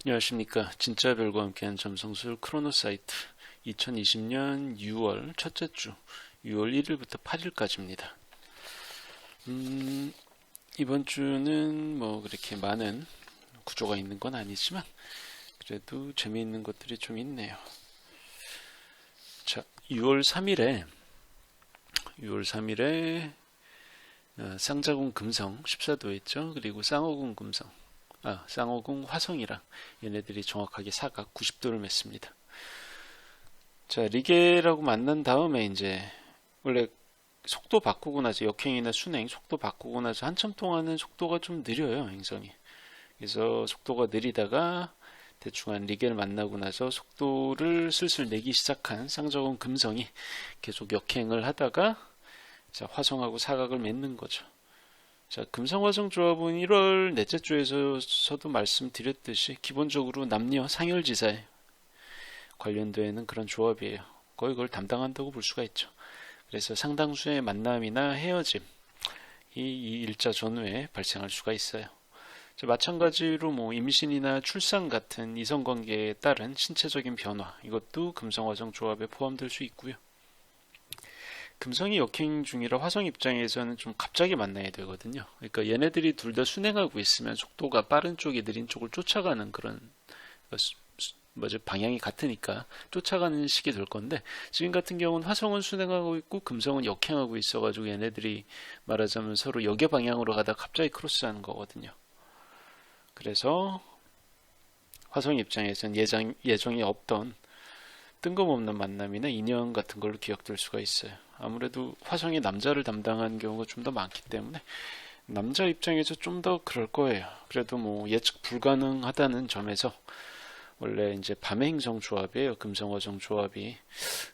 안녕하십니까. 진짜별과 함께한 점성술 크로노사이트 2020년 6월 첫째 주 6월 1일부터 8일까지입니다. 이번 주는 뭐 그렇게 많은 구조가 있는 건 아니지만 그래도 재미있는 것들이 좀 있네요. 자, 6월 3일에 쌍자궁 금성 14도 있죠. 그리고 쌍호궁 금성, 쌍호궁 화성이랑 얘네들이 정확하게 사각 90도를 맺습니다. 자, 리게라고 만난 다음에 이제 원래 속도 바꾸고 나서 역행이나 순행 속도 바꾸고 나서 한참 동안은 속도가 좀 느려요, 행성이. 그래서 속도가 느리다가 대충 한 리게를 만나고 나서 속도를 슬슬 내기 시작한 쌍자궁 금성이 계속 역행을 하다가 자, 화성하고 사각을 맺는 거죠. 자, 금성화성 조합은 1월 넷째 주에서도 말씀드렸듯이 기본적으로 남녀 상열지사에 관련되는 그런 조합이에요. 거의 그걸 담당한다고 볼 수가 있죠. 그래서 상당수의 만남이나 헤어짐, 이 일자 전후에 발생할 수가 있어요. 자, 마찬가지로 뭐 임신이나 출산 같은 이성관계에 따른 신체적인 변화, 이것도 금성화성 조합에 포함될 수 있고요. 금성이 역행 중이라 화성 입장에서는 좀 갑자기 만나야 되거든요. 그러니까 얘네들이 둘 다 순행하고 있으면 속도가 빠른 쪽이 느린 쪽을 쫓아가는 그런 방향이 같으니까 쫓아가는 식이 될 건데, 지금 같은 경우는 화성은 순행하고 있고 금성은 역행하고 있어가지고 얘네들이 말하자면 서로 역의 방향으로 가다 갑자기 크로스하는 거거든요. 그래서 화성 입장에서는 예정이 없던 뜬금없는 만남이나 인연 같은 걸로 기억될 수가 있어요. 아무래도 화성이 남자를 담당하는 경우가 좀 더 많기 때문에 남자 입장에서 좀 더 그럴 거예요. 그래도 뭐 예측 불가능하다는 점에서 원래 이제 밤의 행성 조합이에요. 금성화성 조합이.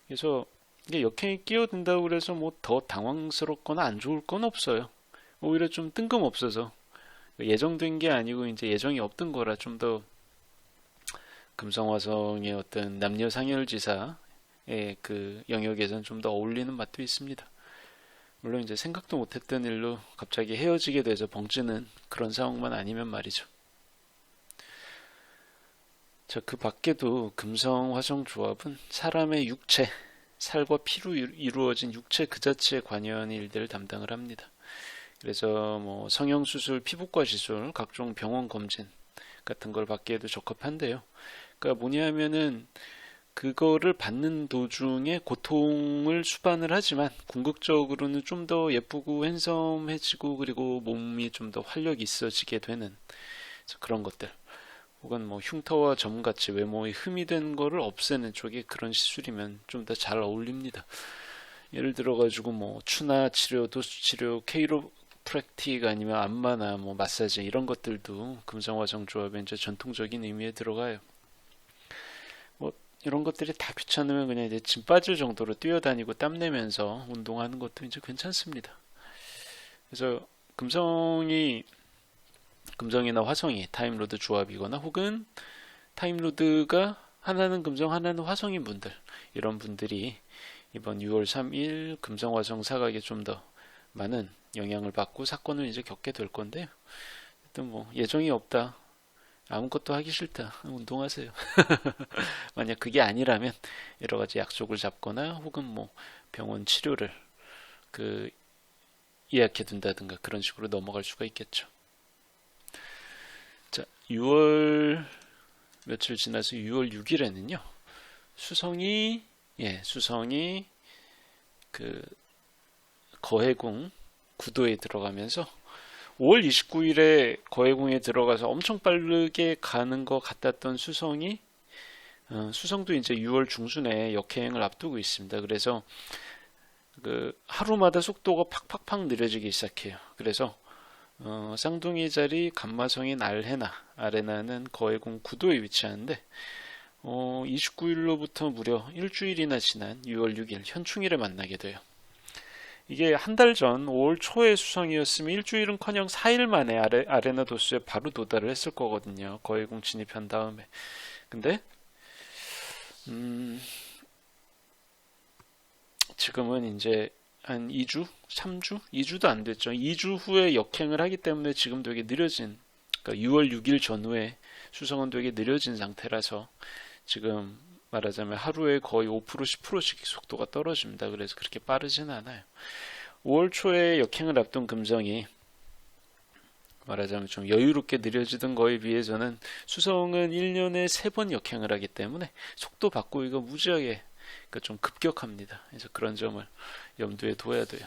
그래서 이게 역행이 끼어든다고 그래서 뭐 더 당황스럽거나 안 좋을 건 없어요. 오히려 좀 뜬금없어서 예정된 게 아니고 이제 예정이 없던 거라 좀 더 금성화성의 어떤 남녀 상열지사의 그 영역에서는 좀 더 어울리는 맛도 있습니다. 물론 이제 생각도 못했던 일로 갑자기 헤어지게 돼서 벙찌는 그런 상황만 아니면 말이죠. 자, 그 밖에도 금성화성 조합은 사람의 육체, 살과 피로 이루어진 육체 그 자체에 관여하는 일들을 담당을 합니다. 그래서 뭐 성형수술, 피부과 시술, 각종 병원 검진 같은 걸 받기에도 적합한데요. 그러니까 뭐냐 하면은 그거를 받는 도중에 고통을 수반을 하지만 궁극적으로는 좀 더 예쁘고 핸섬해지고 그리고 몸이 좀 더 활력 있어지게 되는 그런 것들, 혹은 뭐 흉터와 점같이 외모에 흠이 된 거를 없애는 쪽에 그런 시술이면 좀 더 잘 어울립니다. 예를 들어가지고 뭐 추나 치료, 도수 치료, 케이로프랙틱 아니면 안마나 뭐 마사지 이런 것들도 금성화성 조합의 이제 전통적인 의미에 들어가요. 뭐 이런 것들이 다 귀찮으면 그냥 이제 진 빠질 정도로 뛰어다니고 땀내면서 운동하는 것도 이제 괜찮습니다. 그래서 금성이나 화성이 타임로드 조합이거나 혹은 타임로드가 하나는 금성 하나는 화성인 분들, 이런 분들이 이번 6월 3일 금성화성 사각에 좀 더 많은 영향을 받고 사건을 이제 겪게 될 건데요. 일단 뭐 예정이 없다, 아무것도 하기 싫다, 운동하세요. 만약 그게 아니라면 여러 가지 약속을 잡거나 혹은 뭐 병원 치료를 그 예약해 둔다든가 그런 식으로 넘어갈 수가 있겠죠. 자, 6월 며칠 지나서 6월 6일에는요. 수성이 그 거해궁 구도에 들어가면서 5월 29일에 거해궁에 들어가서 엄청 빠르게 가는 것 같았던 수성이 수성도 이제 6월 중순에 역행을 앞두고 있습니다. 그래서 그 하루마다 속도가 팍팍팍 느려지기 시작해요. 그래서 쌍둥이 자리 감마성인 아레나는 거해궁 구도에 위치하는데 29일로부터 무려 일주일이나 지난 6월 6일 현충일에 만나게 돼요. 이게 한 달 전 5월 초의 수성이었으면 일주일은커녕 4일 만에 아레나 도수에 바로 도달을 했을 거거든요. 거해궁 진입한 다음에. 근데 지금은 이제 한 2주? 3주? 2주도 안 됐죠. 2주 후에 역행을 하기 때문에 지금 되게 느려진, 그러니까 6월 6일 전후에 수성은 되게 느려진 상태라서 지금 말하자면 하루에 거의 5% 10%씩 속도가 떨어집니다. 그래서 그렇게 빠르진 않아요. 5월 초에 역행을 앞둔 금성이 말하자면 좀 여유롭게 느려지던 거에 비해서는 수성은 1년에 3번 역행을 하기 때문에 속도 바꾸기가 무지하게 그러니까 좀 급격합니다. 그래서 그런 점을 염두에 둬야 돼요.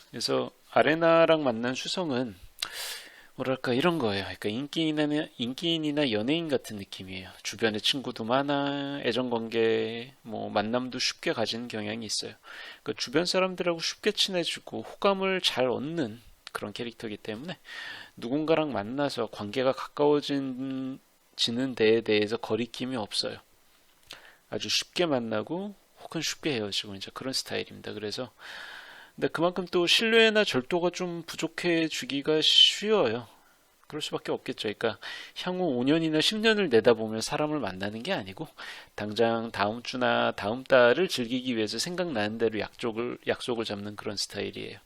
그래서 아레나랑 만난 수성은 뭐랄까 이런 거예요. 그러니까 인기인이나 연예인 같은 느낌이에요. 주변에 친구도 많아, 애정관계, 뭐 만남도 쉽게 가지는 경향이 있어요. 그러니까 주변 사람들하고 쉽게 친해지고 호감을 잘 얻는 그런 캐릭터이기 때문에 누군가랑 만나서 관계가 가까워지는 데에 대해서 거리낌이 없어요. 아주 쉽게 만나고 혹은 쉽게 헤어지고 이제 그런 스타일입니다. 그래서 근데 그만큼 또 신뢰나 절도가 좀 부족해지기가 쉬워요. 그럴 수밖에 없겠죠. 그러니까 향후 5년이나 10년을 내다보면 사람을 만나는 게 아니고 당장 다음 주나 다음 달을 즐기기 위해서 생각나는 대로 약속을 잡는 그런 스타일이에요.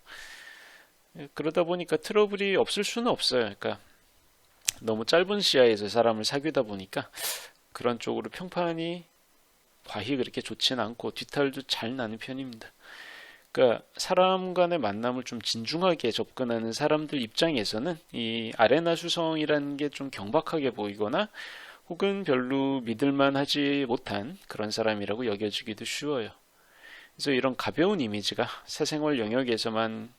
그러다 보니까 트러블이 없을 수는 없어요. 그러니까 너무 짧은 시야에서 사람을 사귀다 보니까 그런 쪽으로 평판이 과히 그렇게 좋지는 않고 뒤탈도 잘 나는 편입니다. 그러니까 사람 간의 만남을 좀 진중하게 접근하는 사람들 입장에서는 이 아레나 수성이라는 게 좀 경박하게 보이거나 혹은 별로 믿을만하지 못한 그런 사람이라고 여겨지기도 쉬워요. 그래서 이런 가벼운 이미지가 사생활 영역에서만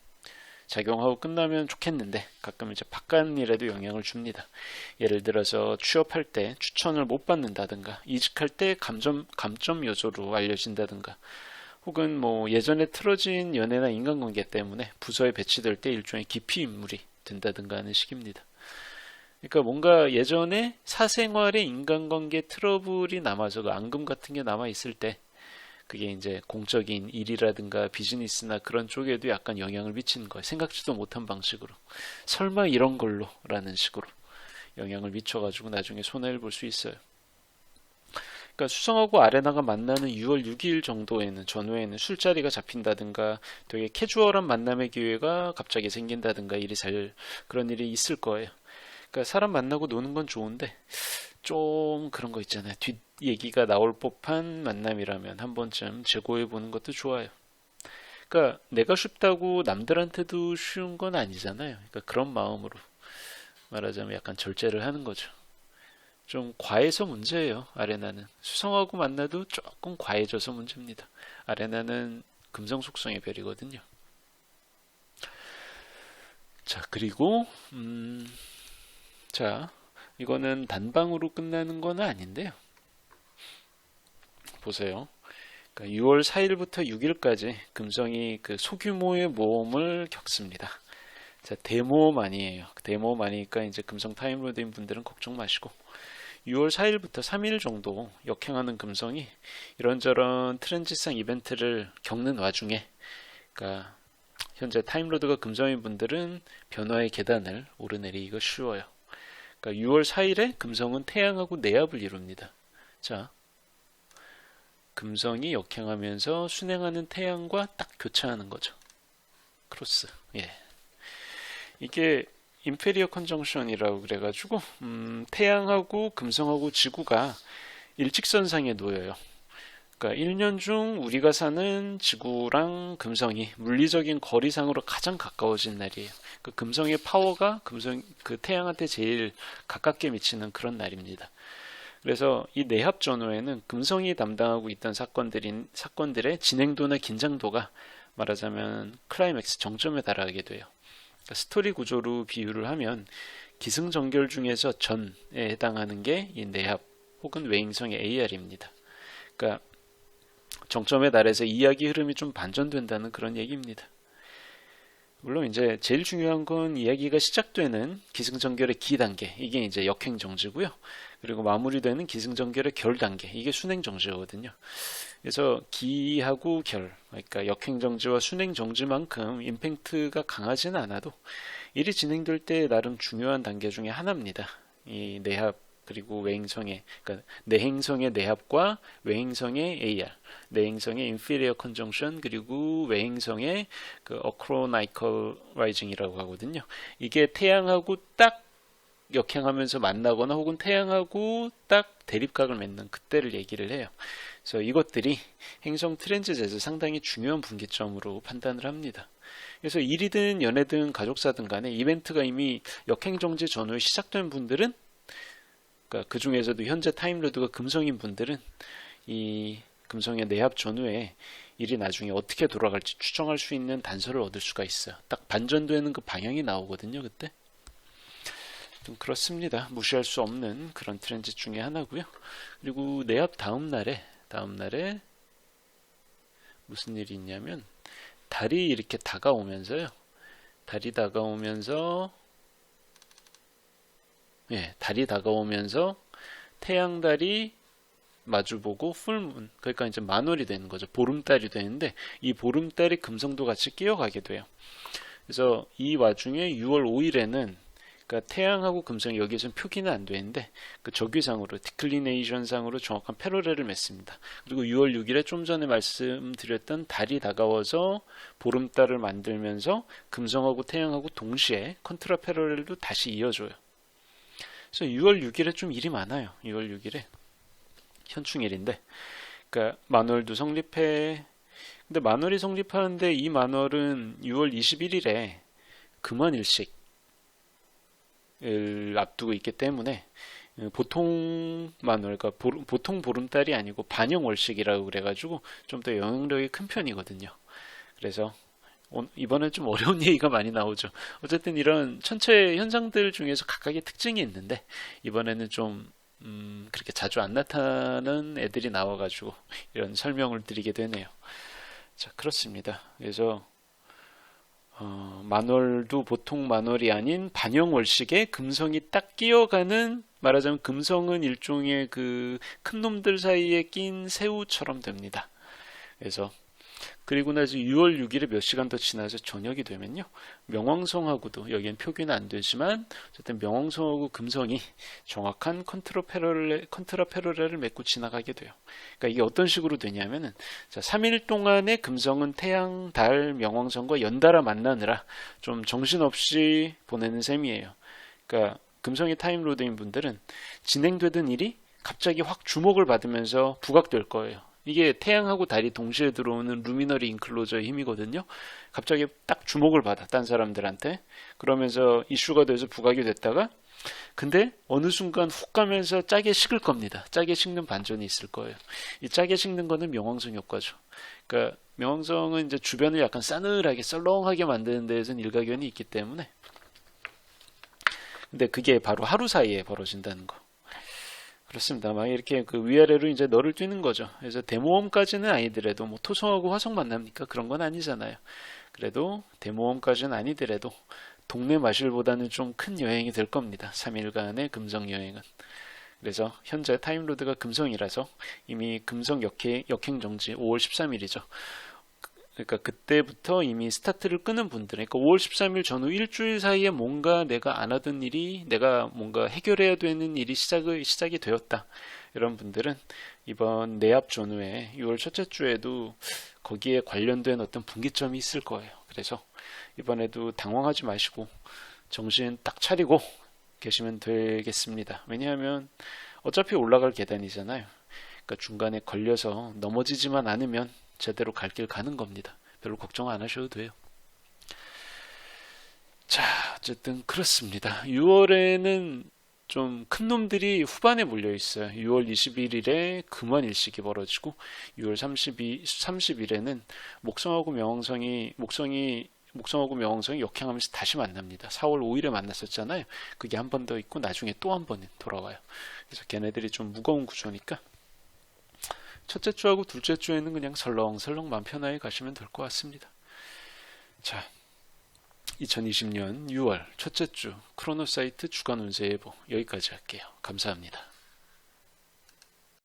작용하고 끝나면 좋겠는데 가끔 이제 바깥일에도 영향을 줍니다. 예를 들어서 취업할 때 추천을 못 받는다든가 이직할 때 감점 요소로 알려진다든가 혹은 뭐 예전에 틀어진 연애나 인간관계 때문에 부서에 배치될 때 일종의 기피 인물이 된다든가 하는 식입니다. 그러니까 뭔가 예전에 사생활의 인간관계 트러블이 남아서 그 앙금 같은 게 남아 있을 때 그게 이제 공적인 일이라든가 비즈니스나 그런 쪽에도 약간 영향을 미치는 거예요. 생각지도 못한 방식으로. 설마 이런 걸로 라는 식으로 영향을 미쳐가지고 나중에 손해를 볼 수 있어요. 그러니까 수성하고 아레나가 만나는 6월 6일 정도에는 전후에는 술자리가 잡힌다든가 되게 캐주얼한 만남의 기회가 갑자기 생긴다든가 그런 일이 있을 거예요. 그러니까 사람 만나고 노는 건 좋은데 좀 그런 거 있잖아요. 뒷 얘기가 나올 법한 만남이라면 한 번쯤 재고해 보는 것도 좋아요. 그러니까 내가 쉽다고 남들한테도 쉬운 건 아니잖아요. 그러니까 그런 마음으로 말하자면 약간 절제를 하는 거죠. 좀 과해서 문제예요. 아레나는 수성하고 만나도 조금 과해져서 문제입니다. 아레나는 금성 속성의 별이거든요. 자, 그리고 자, 이거는 단방으로 끝나는 건 아닌데요. 보세요. 그러니까 6월 4일부터 6일까지 금성이 그 소규모의 모험을 겪습니다. 자, 대모험 아니에요. 대모험 아니니까 이제 금성 타임로드인 분들은 걱정 마시고 6월 4일부터 3일 정도 역행하는 금성이 이런저런 트랜지상 이벤트를 겪는 와중에 그러니까 현재 타임로드가 금성인 분들은 변화의 계단을 오르내리기가 쉬워요. 그러니까 6월 4일에 금성은 태양하고 내압을 이룹니다. 자, 금성이 역행하면서 순행하는 태양과 딱 교차하는 거죠. 크로스. 예. 이게 인페리어 컨정션이라고 그래가지고 태양하고 금성하고 지구가 일직선상에 놓여요. 그러니까 1년 중 우리가 사는 지구랑 금성이 물리적인 거리상으로 가장 가까워진 날이에요. 그 금성의 파워가 그 태양한테 제일 가깝게 미치는 그런 날입니다. 그래서 이 내합 전후에는 금성이 담당하고 있던 사건들의 진행도나 긴장도가 말하자면 클라이맥스 정점에 달하게 돼요. 그러니까 스토리 구조로 비유를 하면 기승전결 중에서 전에 해당하는 게 이 내합 혹은 외행성의 AR입니다. 그러니까 정점에 달해서 이야기 흐름이 좀 반전된다는 그런 얘기입니다. 물론 이제 제일 중요한 건 이야기가 시작되는 기승전결의 기 단계, 이게 이제 역행 정지고요. 그리고 마무리되는 기승전결의 결 단계, 이게 순행 정지거든요. 그래서 기하고 결, 그러니까 역행 정지와 순행 정지만큼 임팩트가 강하지는 않아도 일이 진행될 때 나름 중요한 단계 중에 하나입니다. 이 내합 그리고 외행성의 그러니까 내행성의 내합과 외행성의 AR, 내행성의 inferior conjunction 그리고 외행성의 그 acronychal rising이라고 하거든요. 이게 태양하고 딱 역행하면서 만나거나 혹은 태양하고 딱 대립각을 맺는 그때를 얘기를 해요. 그래서 이것들이 행성 트랜짓에서 상당히 중요한 분기점으로 판단을 합니다. 그래서 일이든 연애든 가족사든 간에 이벤트가 이미 역행정지 전후에 시작된 분들은, 그러니까 그 중에서도 현재 타임로드가 금성인 분들은 이 금성의 내합 전후에 일이 나중에 어떻게 돌아갈지 추정할 수 있는 단서를 얻을 수가 있어요. 딱 반전되는 그 방향이 나오거든요, 그때. 좀 그렇습니다. 무시할 수 없는 그런 트랜짓 중에 하나고요. 그리고 내합 다음 날에 무슨 일이 있냐면, 달이 이렇게 다가오면서요. 달이 다가오면서 태양달이 마주보고 풀문, 그러니까 이제 만월이 되는 거죠. 보름달이 되는데 이 보름달이 금성도 같이 끼어가게 돼요. 그래서 이 와중에 6월 5일에는 그러니까 태양하고 금성이 여기에서는 표기는 안 되는데 그 적위상으로 디클리네이션상으로 정확한 패러렐을 맺습니다. 그리고 6월 6일에 좀 전에 말씀드렸던 달이 다가와서 보름달을 만들면서 금성하고 태양하고 동시에 컨트라 패러렐도 다시 이어줘요. 그래서 6월 6일에 좀 일이 많아요. 6월 6일에 현충일인데, 그러니까 만월도 성립해. 근데 만월이 성립하는데 이 만월은 6월 21일에 금원일식을 앞두고 있기 때문에 보통 만월, 그러니까 보통 보름달이 아니고 반영월식이라고 그래가지고 좀 더 영향력이 큰 편이거든요. 그래서 이번엔 좀 어려운 얘기가 많이 나오죠. 어쨌든 이런 천체 현상들 중에서 각각의 특징이 있는데 이번에는 좀 그렇게 자주 안 나타나는 애들이 나와가지고 이런 설명을 드리게 되네요. 자, 그렇습니다. 그래서 만월도 보통 만월이 아닌 반영월식에 금성이 딱 끼어가는, 말하자면 금성은 일종의 그 큰 놈들 사이에 낀 새우처럼 됩니다. 그래서 그리고 나서 6월 6일에 몇 시간 더 지나서 저녁이 되면요, 명왕성하고도, 여기엔 표기는 안 되지만 어쨌든 명왕성하고 금성이 정확한 컨트라 패러렐을 맺고 지나가게 돼요. 그러니까 이게 어떤 식으로 되냐면은, 자, 3일 동안에 금성은 태양, 달, 명왕성과 연달아 만나느라 좀 정신없이 보내는 셈이에요. 그러니까 금성이 타임로드인 분들은 진행되던 일이 갑자기 확 주목을 받으면서 부각될 거예요. 이게 태양하고 달이 동시에 들어오는 루미너리 인클로저의 힘이거든요. 갑자기 딱 주목을 받아, 딴 사람들한테. 그러면서 이슈가 돼서 부각이 됐다가, 근데 어느 순간 훅 가면서 짜게 식을 겁니다. 짜게 식는 반전이 있을 거예요. 이 짜게 식는 거는 명왕성 효과죠. 그러니까 명왕성은 이제 주변을 약간 싸늘하게 썰렁하게 만드는 데에서는 일가견이 있기 때문에, 근데 그게 바로 하루 사이에 벌어진다는 거. 그렇습니다. 막 이렇게 그 위아래로 이제 너를 뛰는 거죠. 그래서 대모험까지는 아니더라도, 뭐 토성하고 화성 만납니까? 그런 건 아니잖아요. 그래도 대모험까지는 아니더라도 동네 마실보다는 좀 큰 여행이 될 겁니다. 3일간의 금성 여행은. 그래서 현재 타임로드가 금성이라서 이미 금성 역행 정지 5월 13일이죠. 그러니까 그때부터 이미 스타트를 끄는 분들, 그러니까 5월 13일 전후 일주일 사이에 뭔가 내가 안 하던 일이, 내가 뭔가 해결해야 되는 일이 시작이 되었다. 이런 분들은 이번 내합 전후에 6월 첫째 주에도 거기에 관련된 어떤 분기점이 있을 거예요. 그래서 이번에도 당황하지 마시고 정신 딱 차리고 계시면 되겠습니다. 왜냐하면 어차피 올라갈 계단이잖아요. 그러니까 중간에 걸려서 넘어지지만 않으면 제대로 갈 길 가는 겁니다. 별로 걱정 안 하셔도 돼요. 자, 어쨌든 그렇습니다. 6월에는 좀 큰 놈들이 후반에 몰려 있어요. 6월 21일에 금원일식이 벌어지고 6월 30일에는 목성하고 명왕성이 역행하면서 다시 만납니다. 4월 5일에 만났었잖아요. 그게 한 번 더 있고 나중에 또 한 번 돌아와요. 그래서 걔네들이 좀 무거운 구조니까 첫째 주하고 둘째 주에는 그냥 설렁설렁 마음 편하게 가시면 될 것 같습니다. 자, 2020년 6월 첫째 주 크로노사이트 주간 운세 예보 여기까지 할게요. 감사합니다.